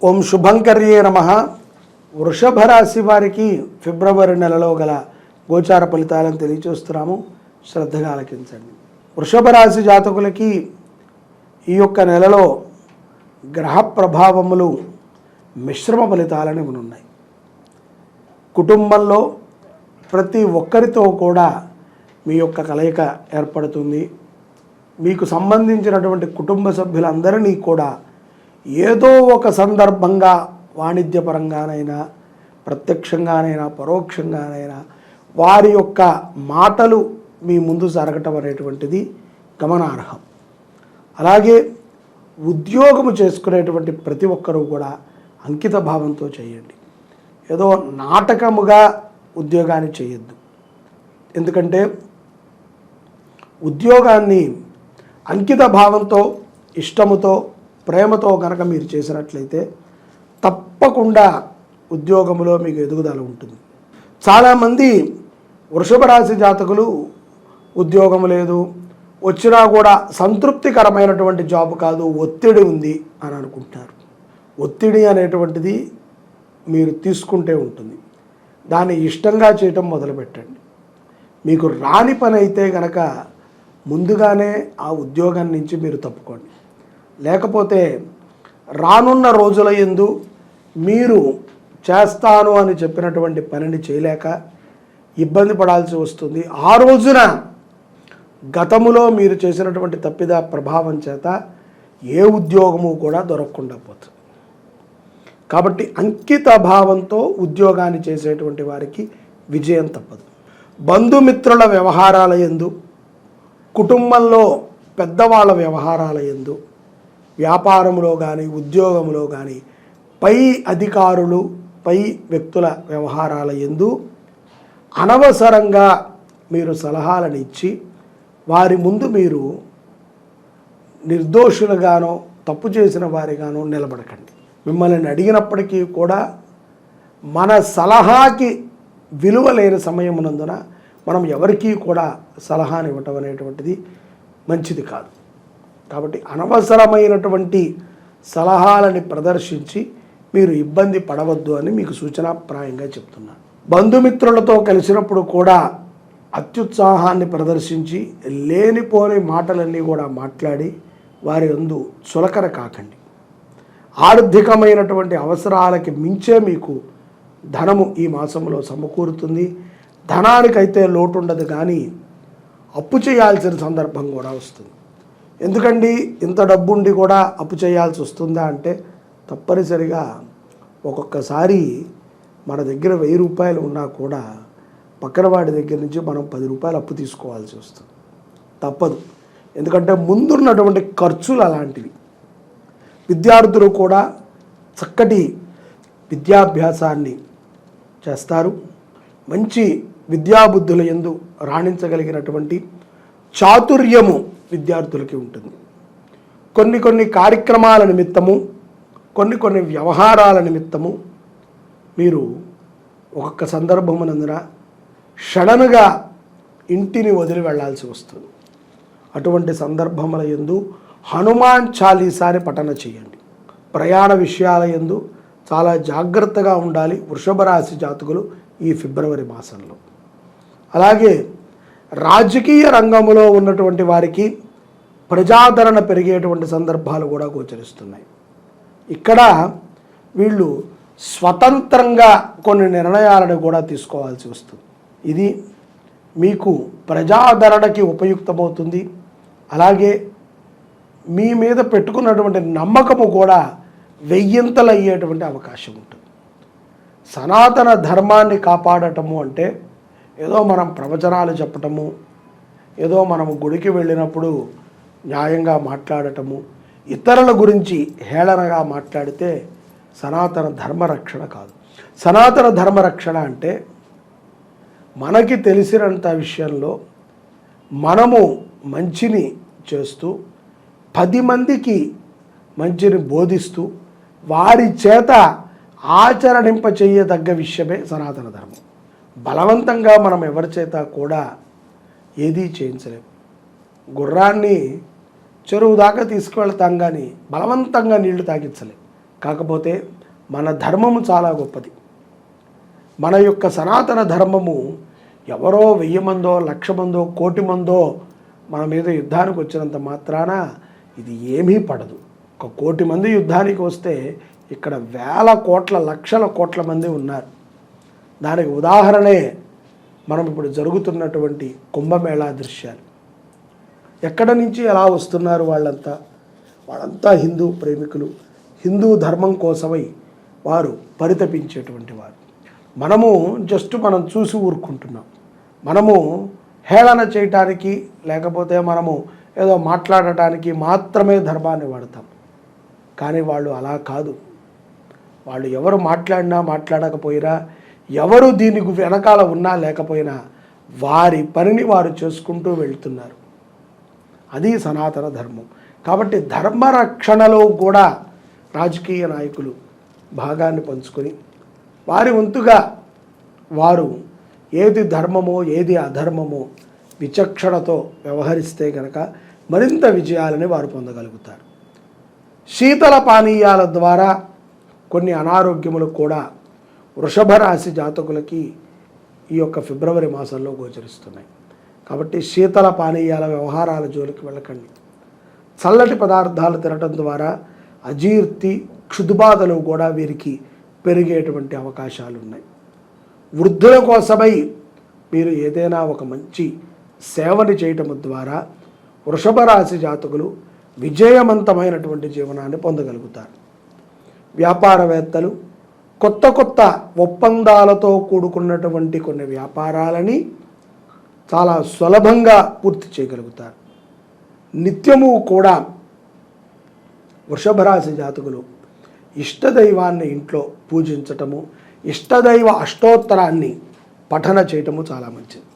ఓం శుభంకర్యే నమః. వృషభ రాశి వారికి ఫిబ్రవరి నెలలో గల గోచార ఫలితాలను తెలియచేస్తున్నాము. శ్రద్ధగా ఆలకించండి. వృషభ రాశి జాతకులకి ఈ యొక్క నెలలో గ్రహ ప్రభావములు మిశ్రమ ఫలితాలను ఉన్నాయి. కుటుంబంలో ప్రతి ఒక్కరితో కూడా మీ యొక్క కలయిక ఏర్పడుతుంది. మీకు సంబంధించినటువంటి కుటుంబ సభ్యులందరినీ కూడా ఏదో ఒక సందర్భంగా వాణిజ్యపరంగానైనా ప్రత్యక్షంగానైనా పరోక్షంగానైనా వారి యొక్క మాటలు మీ ముందు జరగటం అనేటువంటిది గమనార్హం. అలాగే ఉద్యోగము చేసుకునేటువంటి ప్రతి ఒక్కరూ కూడా అంకిత భావంతో చేయండి. ఏదో నాటకముగా ఉద్యోగాన్ని చేయొద్దు. ఎందుకంటే ఉద్యోగాన్ని అంకిత భావంతో, ఇష్టముతో, ప్రేమతో కనుక మీరు చేసినట్లయితే తప్పకుండా ఉద్యోగంలో మీకు ఎదుగుదల ఉంటుంది. చాలామంది వృషభ రాశి జాతకులు ఉద్యోగం లేదు, వచ్చినా కూడా సంతృప్తికరమైనటువంటి జాబ్ కాదు, ఒత్తిడి ఉంది అని అనుకుంటున్నారు. ఒత్తిడి అనేటువంటిది మీరు తీసుకుంటే ఉంటుంది. దాన్ని ఇష్టంగా చేయటం మొదలుపెట్టండి. మీకు రాని పని అయితే కనుక ముందుగానే ఆ ఉద్యోగం నుంచి మీరు తప్పుకోండి. లేకపోతే రానున్న రోజుల యందు మీరు చేస్తాను అని చెప్పినటువంటి పనిని చేయలేక ఇబ్బంది పడాల్సి వస్తుంది. ఆ రోజున గతములో మీరు చేసినటువంటి తప్పిద ప్రభావం చేత ఏ ఉద్యోగము కూడా దొరకకుండా పోతుంది. కాబట్టి అంకిత భావంతో ఉద్యోగాన్ని చేసేటువంటి వారికి విజయం తప్పదు. బంధుమిత్రుల వ్యవహారాల యందు, కుటుంబంలో పెద్దవాళ్ళ వ్యవహారాల యందు, వ్యాపారంలో కానీ ఉద్యోగంలో కానీ పై అధికారులు, పై వ్యక్తుల వ్యవహారాల యందు అనవసరంగా మీరు సలహాలను ఇచ్చి వారి ముందు మీరు నిర్దోషులుగానో తప్పు చేసిన వారిగానో నిలబడకండి. మిమ్మల్ని అడిగినప్పటికీ కూడా మన సలహాకి విలువ లేని సమయమునందున మనం ఎవరికీ కూడా సలహాని ఇవ్వటం అనేటువంటిది మంచిది కాదు. కాబట్టి అనవసరమైనటువంటి సలహాలని ప్రదర్శించి మీరు ఇబ్బంది పడవద్దు అని మీకు సూచనాప్రాయంగా చెప్తున్నాను. బంధుమిత్రులతో కలిసినప్పుడు కూడా అత్యుత్సాహాన్ని ప్రదర్శించి లేనిపోని మాటలన్నీ కూడా మాట్లాడి వారి యందు చులకన కాకండి. ఆర్థికమైనటువంటి అవసరాలకి మించే మీకు ధనము ఈ మాసంలో సమకూరుతుంది. ధనానికైతే లోటు ఉండదు, కానీ అప్పు చేయాల్సిన సందర్భం కూడా వస్తుంది. ఎందుకండి ఇంత డబ్బు ఉండి కూడా అప్పు చేయాల్సి వస్తుందా అంటే తప్పనిసరిగా ఒక్కొక్కసారి మన దగ్గర 1000 రూపాయలు ఉన్నా కూడా పక్కన వాడి దగ్గర నుంచి మనం 10 రూపాయలు అప్పు తీసుకోవాల్సి వస్తుంది. తప్పదు. ఎందుకంటే ముందున్నటువంటి ఖర్చులు అలాంటివి. విద్యార్థులు కూడా చక్కటి విద్యాభ్యాసాన్ని చేస్తారు. మంచి విద్యాబుద్ధుల యందు రాణించగలిగినటువంటి చాతుర్యము విద్యార్థులకి ఉంటుంది. కొన్ని కార్యక్రమాల నిమిత్తము, కొన్ని వ్యవహారాల నిమిత్తము మీరు ఒక్కొక్క సందర్భమునందున సడన్గా ఇంటిని వదిలి వెళ్ళాల్సి వస్తుంది. అటువంటి సందర్భముల యందు హనుమాన్ చాలీసాని పఠన చేయండి. ప్రయాణ విషయాల యందు చాలా జాగ్రత్తగా ఉండాలి వృషభ రాశి జాతకులు ఈ ఫిబ్రవరి మాసంలో. అలాగే రాజకీయ రంగంలో ఉన్నటువంటి వారికి ప్రజాదరణ పెరిగేటువంటి సందర్భాలు కూడా గోచరిస్తున్నాయి. ఇక్కడ వీళ్ళు స్వతంత్రంగా కొన్ని నిర్ణయాలను కూడా తీసుకోవాల్సి వస్తుంది. ఇది మీకు ప్రజాదరణకి ఉపయుక్తమవుతుంది. అలాగే మీ మీద పెట్టుకున్నటువంటి నమ్మకము కూడా వెయ్యింతలు అయ్యేటువంటి అవకాశం ఉంటుంది. సనాతన ధర్మాన్ని కాపాడటము అంటే ఏదో మనం ప్రవచనాలు చెప్పటము, ఏదో మనము గుడికి వెళ్ళినప్పుడు న్యాయంగా మాట్లాడటము, ఇతరుల గురించి హేళనగా మాట్లాడితే సనాతన ధర్మరక్షణ కాదు. సనాతన ధర్మరక్షణ అంటే మనకి తెలిసినంత విషయంలో మనము మంచిని చేస్తూ 10 మందికి మంచిని బోధిస్తూ వారి చేత ఆచరణింప చేయదగ్గ విషయమే సనాతన ధర్మం. బలవంతంగా మనం ఎవరి చేత కూడా ఏదీ చేయించలేము. గుర్రాన్ని చెరువు దాకా తీసుకువెళ్తాం కానీ బలవంతంగా నీళ్లు తాగించలేం. కాకపోతే మన ధర్మము చాలా గొప్పది. మన యొక్క సనాతన ధర్మము ఎవరో 1000 మందో 1,00,000 మందో 1,00,00,000 మందో మన మీద యుద్ధానికి వచ్చినంత మాత్రాన ఇది ఏమీ పడదు. 1,00,00,000 మంది యుద్ధానికి వస్తే ఇక్కడ వేల కోట్ల లక్షల కోట్ల మంది ఉన్నారు. దానికి ఉదాహరణే మనం ఇప్పుడు జరుగుతున్నటువంటి కుంభమేళా దృశ్యాలు. ఎక్కడి నుంచి ఎలా వస్తున్నారు వాళ్ళంతా హిందూ ప్రేమికులు, హిందూ ధర్మం కోసమై వారు పరితపించేటువంటి వారు. మనం చూసి ఊరుకుంటున్నాం. మనము హేళన చేయటానికి లేకపోతే మనము ఏదో మాట్లాడటానికి మాత్రమే ధర్మాన్ని వాడతాం. కానీ వాళ్ళు అలా కాదు. వాళ్ళు ఎవరు మాట్లాడినా మాట్లాడకపోయినా, ఎవరు దీనికి వెనకాల ఉన్నా లేకపోయినా వారి పనిని వారు చేసుకుంటూ వెళ్తున్నారు. అది సనాతన ధర్మం. కాబట్టి ధర్మరక్షణలో కూడా రాజకీయ నాయకులు భాగాన్ని పంచుకొని వారి వంతుగా వారు ఏది ధర్మమో ఏది అధర్మమో విచక్షణతో వ్యవహరిస్తే కనుక మరింత విజయాలని వారు పొందగలుగుతారు. శీతల పానీయాల ద్వారా కొన్ని అనారోగ్యములు కూడా వృషభ రాశి జాతకులకి ఈ యొక్క ఫిబ్రవరి మాసంలో గోచరిస్తున్నాయి. కాబట్టి శీతల పానీయాల వ్యవహారాల జోలికి వెళ్ళకండి. చల్లటి పదార్థాలు తినడం ద్వారా అజీర్తి క్షుద్బాధలు కూడా వీరికి పెరిగేటువంటి అవకాశాలు ఉన్నాయి. వృద్ధుల కోసమై మీరు ఏదైనా ఒక మంచి సేవని చేయటం ద్వారా వృషభ రాశి జాతకులు విజయవంతమైనటువంటి జీవనాన్ని పొందగలుగుతారు. వ్యాపారవేత్తలు కొత్త ఒప్పందాలతో కూడుకున్నటువంటి కొన్ని వ్యాపారాలని చాలా సులభంగా పూర్తి చేయగలుగుతారు. నిత్యము కూడా వృషభ రాశి జాతకులు ఇష్టదైవాన్ని ఇంట్లో పూజించటము, ఇష్టదైవ అష్టోత్తరాన్ని పఠన చేయటము చాలా మంచిది.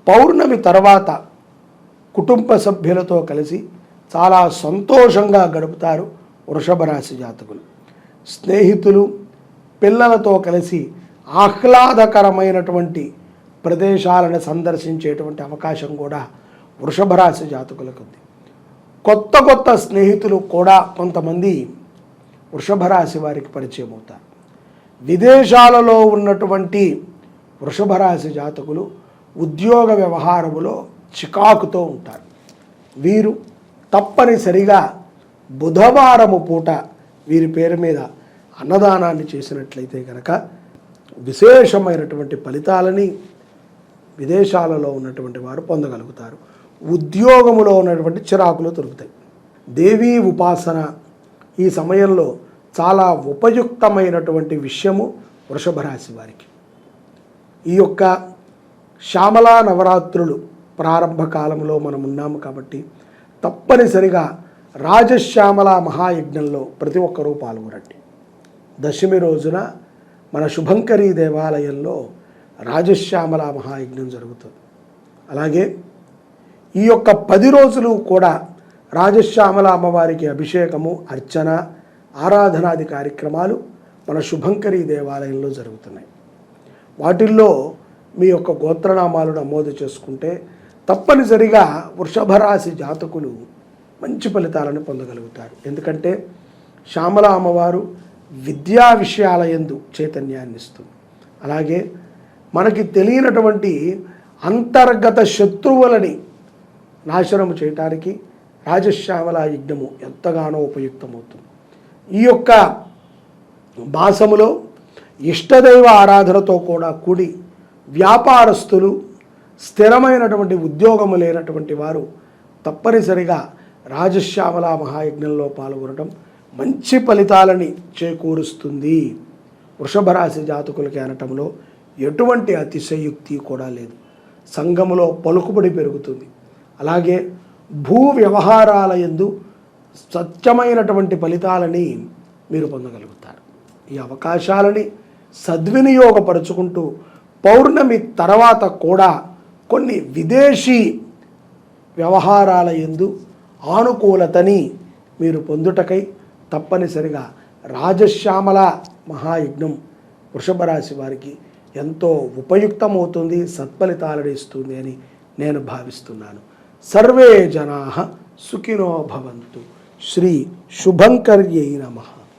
పౌర్ణమి తర్వాత కుటుంబ సభ్యులతో కలిసి చాలా సంతోషంగా గడుపుతారు వృషభ రాశి జాతకులు. స్నేహితులు పిల్లలతో కలిసి ఆహ్లాదకరమైనటువంటి ప్రదేశాలను సందర్శించేటువంటి అవకాశం కూడా వృషభ రాశి జాతకులకు ఉంది. కొత్త స్నేహితులు కూడా కొంతమంది వృషభ రాశి వారికి పరిచయం అవుతారు. విదేశాలలో ఉన్నటువంటి వృషభ రాశి జాతకులు ఉద్యోగ వ్యవహారములో చికాకుతో ఉంటారు. వీరు తప్పనిసరిగా బుధవారము పూట వీరి పేరు మీద అన్నదానాన్ని చేసినట్లయితే కనుక విశేషమైనటువంటి ఫలితాలని విదేశాలలో ఉన్నటువంటి వారు పొందగలుగుతారు. ఉద్యోగములో ఉన్నటువంటి చిరాకులు దొరుకుతాయి. దేవీ ఉపాసన ఈ సమయంలో చాలా ఉపయుక్తమైనటువంటి విషయము వృషభ రాశి వారికి. ఈ యొక్క శ్యామలా నవరాత్రులు ప్రారంభ కాలంలో మనం ఉన్నాము కాబట్టి తప్పనిసరిగా రాజశ్యామల మహాయజ్ఞంలో ప్రతి ఒక్కరూ పాల్గొనండి. దశమి రోజున మన శుభంకరీ దేవాలయంలో రాజశ్యామల మహాయజ్ఞం జరుగుతుంది. అలాగే ఈ యొక్క 10 రోజులు కూడా రాజశ్యామల అమ్మవారికి అభిషేకము, అర్చన, ఆరాధనాది కార్యక్రమాలు మన శుభంకరీ దేవాలయంలో జరుగుతున్నాయి. వాటిల్లో మీ యొక్క గోత్రనామాలు నమోదు చేసుకుంటే తప్పనిసరిగా వృషభ రాశి జాతకులు మంచి ఫలితాలను పొందగలుగుతారు. ఎందుకంటే శ్యామల అమ్మవారు విద్యా విషయాల యందు చైతన్యాన్ని ఇస్తుంది. అలాగే మనకి తెలియనటువంటి అంతర్గత శత్రువులని నాశనము చేయటానికి రాజశ్యామల యజ్ఞము ఎంతగానో ఉపయుక్తమవుతుంది. ఈ యొక్క మాసములో ఇష్టదైవ ఆరాధనతో కూడా కూడి వ్యాపారస్తులు, స్థిరమైనటువంటి ఉద్యోగము లేనటువంటి వారు తప్పనిసరిగా రాజశ్యామల మహాయజ్ఞంలో పాల్గొనడం మంచి ఫలితాలని చేకూరుస్తుంది. వృషభ రాశి జాతకులకి అనటంలో ఎటువంటి అతిశయుక్తి కూడా లేదు. సంఘములో పలుకుబడి పెరుగుతుంది. అలాగే భూ వ్యవహారాల యందు సత్యమైనటువంటి ఫలితాలని మీరు పొందగలుగుతారు. ఈ అవకాశాలని సద్వినియోగపరుచుకుంటూ పౌర్ణమి తర్వాత కూడా కొన్ని విదేశీ వ్యవహారాల యందు ఆనుకూలతని మీరు పొందుటకై తప్పనిసరిగా రాజశ్యామల మహాయజ్ఞం వృషభ రాశి వారికి ఎంతో ఉపయుక్తమవుతుంది, సత్ఫలితాలను ఇస్తుంది అని నేను భావిస్తున్నాను. సర్వే జనాః సుఖినో భవంతు. శ్రీ శుభంకర్యై నమః.